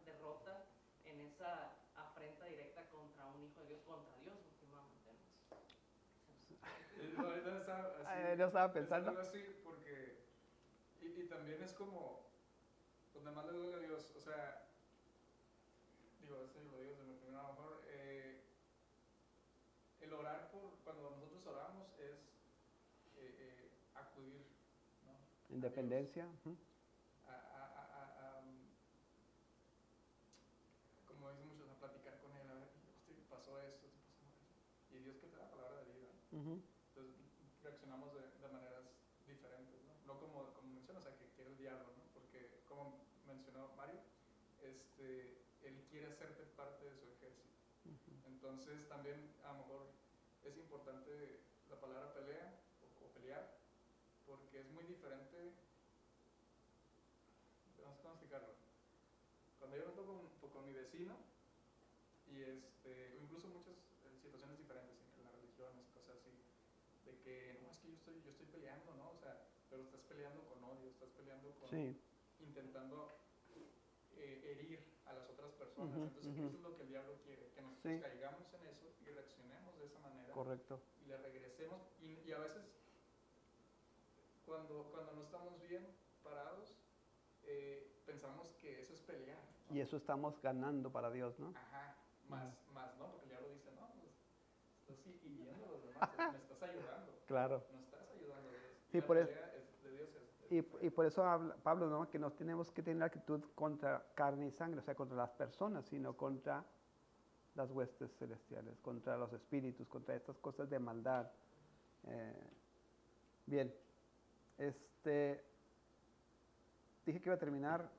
derrota en esa afrenta directa contra un hijo de Dios, contra Dios últimamente. Yo estaba pensando. Así porque, y también es como, donde más le duele a Dios, o sea, digo, esto yo lo digo desde mi opinión, a lo mejor, el orar cuando nosotros oramos es acudir, ¿no? Independencia. Como dicen muchos, a Ujú. Entonces reaccionamos de maneras diferentes, ¿no? No como mencionas, o sea, que quiere el diablo, ¿no? Porque como mencionó Mario, él quiere hacerte parte de su ejército. Entonces también a lo mejor es importante la palabra pelea o pelear, porque es muy diferente, no sé cómo explicarlo. Cuando yo me toco con mi vecino, y o incluso muchas situaciones diferentes en las religiones y cosas así, de que no, es que yo estoy peleando, ¿no? O sea, pero estás peleando con odio, estás peleando con Sí. intentando herir a las otras personas. Ujú, Entonces ujú. eso es lo que el diablo quiere, que nosotros Sí. caigamos en eso y reaccionemos de esa manera Correcto. y le regresemos. Y a veces cuando no estamos bien parados, pensamos que eso es pelear, ¿no? Y eso estamos ganando para Dios, ¿no? Ajá, más, ¿no? Porque el diablo dice, no, pues estás hiriendo a los demás, me estás ayudando. Claro. No estás ayudando a Dios. Sí, La por eso- pelea de Dios es Y diferente. por eso habla Pablo, ¿no? Que no tenemos que tener actitud contra carne y sangre, o sea, contra las personas, sino contra las huestes celestiales, contra los espíritus, contra estas cosas de maldad. Bien, dije que iba a terminar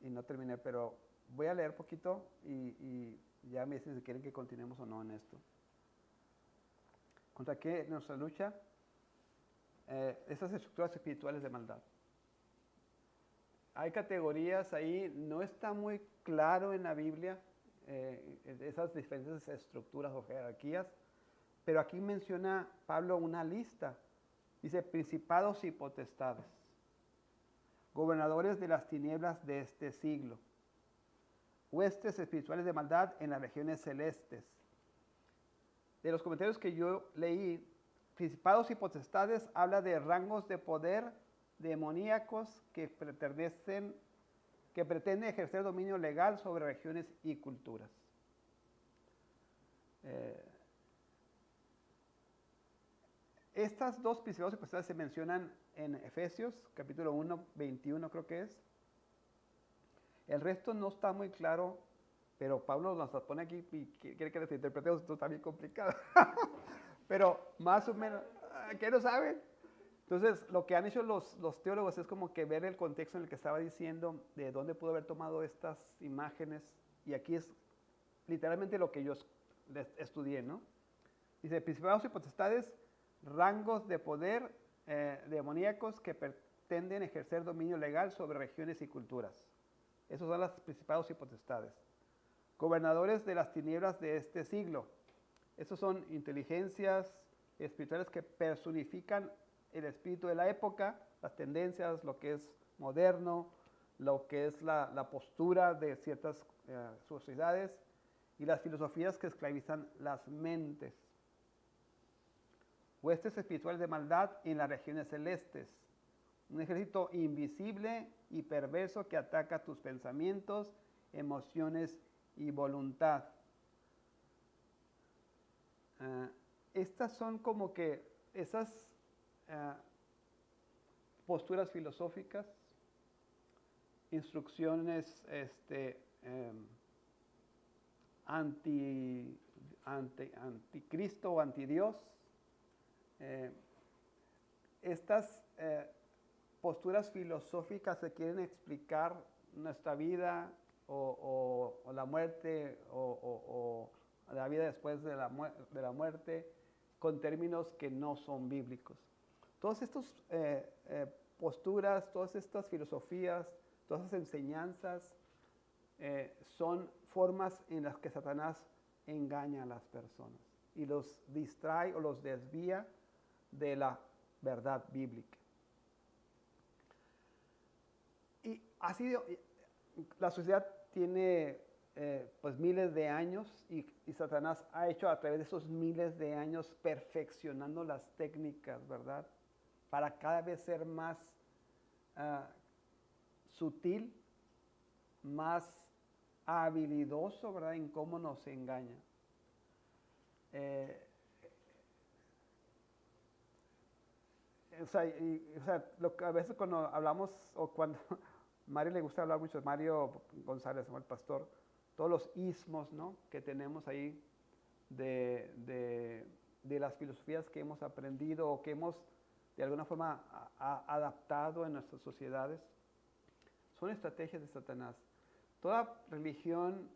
y no terminé, pero voy a leer poquito y ya me dicen si quieren que continuemos o no en esto. ¿Contra qué nuestra lucha? Esas estructuras espirituales de maldad. Hay categorías ahí, no está muy claro en la Biblia esas diferentes estructuras o jerarquías, pero aquí menciona Pablo una lista. Dice principados y potestades, gobernadores de las tinieblas de este siglo, huestes espirituales de maldad en las regiones celestes. De los comentarios que yo leí, principados y potestades habla de rangos de poder demoníacos que pretenden ejercer dominio legal sobre regiones y culturas. Estas dos principados y potestades se mencionan en Efesios, capítulo 1, 21 creo que es. El resto no está muy claro, pero Pablo nos las pone aquí y quiere que las interpretemos, esto está bien complicado. Pero más o menos, ¿qué no saben? Entonces, lo que han hecho los teólogos es como que ver el contexto en el que estaba diciendo, de dónde pudo haber tomado estas imágenes, y aquí es literalmente lo que yo estudié, ¿no? Dice, principados y potestades, rangos de poder demoníacos que pretenden ejercer dominio legal sobre regiones y culturas. Esos son los principados y potestades. Gobernadores de las tinieblas de este siglo. Estos son inteligencias espirituales que personifican el espíritu de la época, las tendencias, lo que es moderno, lo que es la postura de ciertas sociedades y las filosofías que esclavizan las mentes. Huestes espirituales de maldad en las regiones celestes. Un ejército invisible y perverso que ataca tus pensamientos, emociones y voluntad. Estas son como que esas posturas filosóficas, instrucciones anticristo o antidios. Estas posturas filosóficas que quieren explicar nuestra vida o la muerte o la vida después de la muerte con términos que no son bíblicos. Todas estas posturas, todas estas filosofías, todas estas enseñanzas son formas en las que Satanás engaña a las personas y los distrae o los desvía de la verdad bíblica. Y ha sido, la sociedad tiene pues miles de años y Satanás ha hecho a través de esos miles de años perfeccionando las técnicas, ¿verdad? Para cada vez ser más sutil, más habilidoso, ¿verdad? En cómo nos engaña. Lo que a veces cuando hablamos, o cuando Mario le gusta hablar mucho, Mario González, el pastor, todos los ismos, ¿no? Que tenemos ahí de de las filosofías que hemos aprendido o que hemos de alguna forma adaptado en nuestras sociedades, son estrategias de Satanás. Toda religión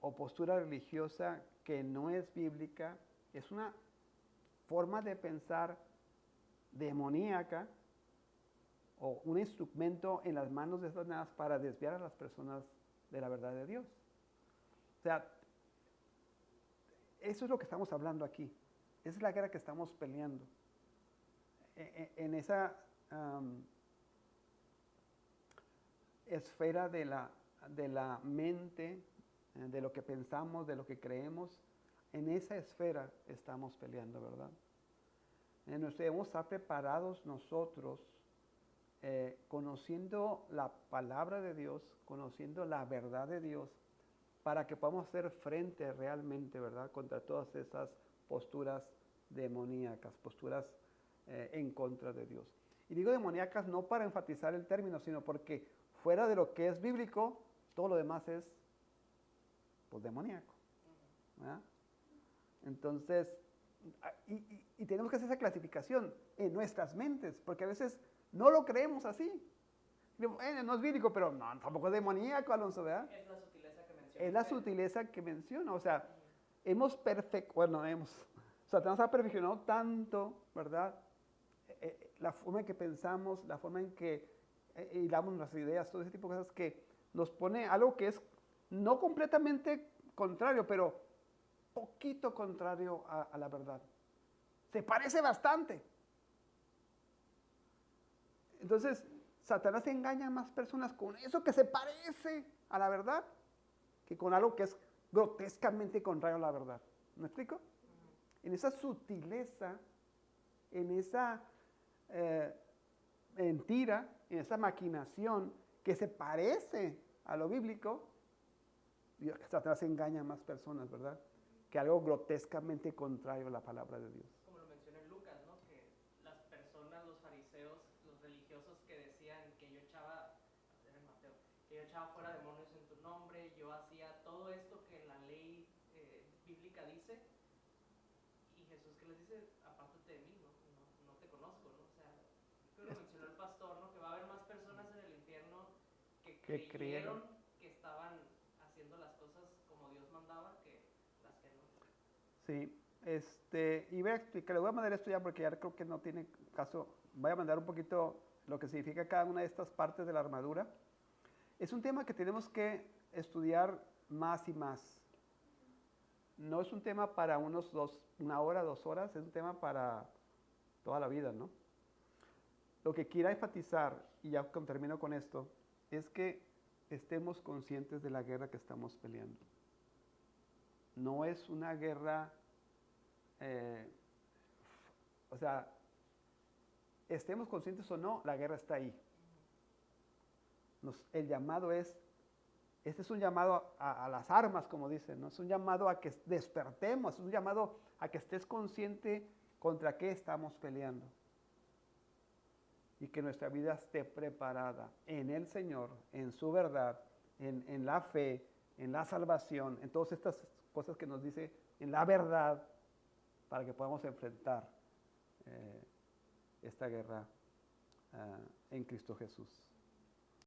o postura religiosa que no es bíblica es una forma de pensar demoníaca o un instrumento en las manos de Satanás para desviar a las personas de la verdad de Dios. O sea, eso es lo que estamos hablando aquí. Esa es la guerra que estamos peleando. En esa esfera de la mente, de lo que pensamos, de lo que creemos, en esa esfera estamos peleando, ¿verdad? Debemos estar preparados nosotros, conociendo la palabra de Dios, conociendo la verdad de Dios, para que podamos hacer frente realmente, ¿verdad?, contra todas esas posturas demoníacas, posturas en contra de Dios. Y digo demoníacas no para enfatizar el término, sino porque fuera de lo que es bíblico, todo lo demás es, pues, demoníaco, ¿verdad? Entonces, y tenemos que hacer esa clasificación en nuestras mentes, porque a veces no lo creemos así. No es bíblico, pero no, tampoco es demoníaco, Alonso, ¿verdad? Es la sutileza que menciona. Es la sutileza que menciono. O sea, Satanás ha perfeccionado tanto, ¿verdad? La forma en que pensamos, la forma en que hilamos nuestras ideas, todo ese tipo de cosas que nos pone algo que es no completamente contrario, pero poquito contrario a la verdad. Se parece bastante. Entonces, Satanás engaña a más personas con eso que se parece a la verdad que con algo que es grotescamente contrario a la verdad. ¿Me explico? En esa sutileza, en esa mentira, en esa maquinación que se parece a lo bíblico, Satanás engaña a más personas, ¿verdad?, que algo grotescamente contrario a la palabra de Dios. Como lo menciona en Lucas, ¿no?, que las personas, los fariseos, los religiosos que decían que yo echaba, en Mateo, que yo echaba fuera demonios en tu nombre, yo hacía todo esto que la ley bíblica dice, y Jesús que les dice, apártate de mí, no te conozco, ¿no? O sea, creo que lo mencionó el pastor, ¿no?, que va a haber más personas en el infierno que creyeron que estaban haciendo las cosas como Dios mandaba que las que no. Sí, y voy a explicar, le voy a mandar esto ya porque ya creo que no tiene caso. Voy a mandar un poquito lo que significa cada una de estas partes de la armadura. Es un tema que tenemos que estudiar más y más. No es un tema para una hora, 2 horas, es un tema para toda la vida, ¿no? Lo que quiero enfatizar, y ya termino con esto, es que estemos conscientes de la guerra que estamos peleando. No es una guerra, o sea, estemos conscientes o no, la guerra está ahí. El llamado este es un llamado a las armas, como dicen, ¿no? Es un llamado a que despertemos, es un llamado a que estés consciente contra qué estamos peleando. Y que nuestra vida esté preparada en el Señor, en su verdad, en la fe, en la salvación, en todas estas cosas que nos dice, en la verdad, para que podamos enfrentar esta guerra en Cristo Jesús.